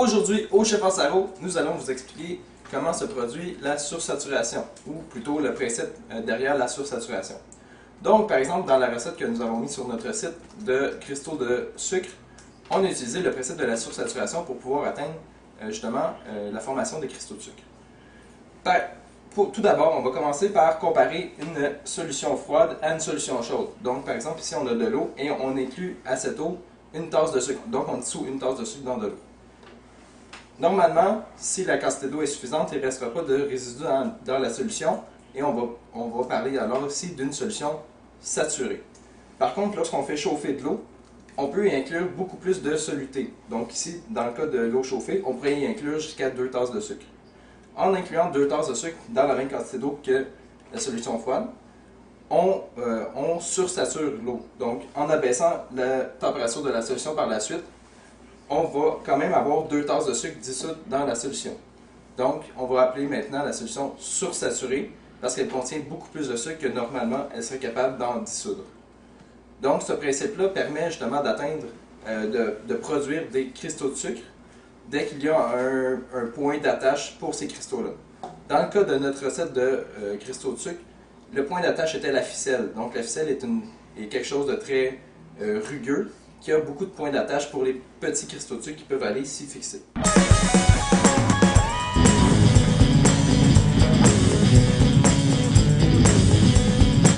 Aujourd'hui, au Chef Ansaro, nous allons vous expliquer comment se produit la sursaturation, ou plutôt le principe derrière la sursaturation. Donc, par exemple, dans la recette que nous avons mise sur notre site de cristaux de sucre, on a utilisé le principe de la sursaturation pour pouvoir atteindre justement la formation des cristaux de sucre. Tout d'abord, on va commencer par comparer une solution froide à une solution chaude. Donc, par exemple, ici, on a de l'eau et on inclut à cette eau une tasse de sucre. Donc, on dissout une tasse de sucre dans de l'eau. Normalement, si la quantité d'eau est suffisante, il ne restera pas de résidus dans la solution et on va parler alors aussi d'une solution saturée. Par contre, lorsqu'on fait chauffer de l'eau, on peut y inclure beaucoup plus de soluté. Donc ici, dans le cas de l'eau chauffée, on pourrait y inclure jusqu'à 2 tasses de sucre. En incluant 2 tasses de sucre dans la même quantité d'eau que la solution froide, on sursature l'eau. Donc, en abaissant la température de la solution par la suite, on va quand même avoir 2 tasses de sucre dissoutes dans la solution. Donc, on va appeler maintenant la solution sursaturée parce qu'elle contient beaucoup plus de sucre que normalement elle serait capable d'en dissoudre. Donc, ce principe-là permet justement d'atteindre, de produire des cristaux de sucre dès qu'il y a un point d'attache pour ces cristaux-là. Dans le cas de notre recette de cristaux de sucre, le point d'attache était la ficelle. Donc, la ficelle est quelque chose de très rugueux qui a beaucoup de points d'attache pour les petits cristaux de sucre qui peuvent aller s'y fixer.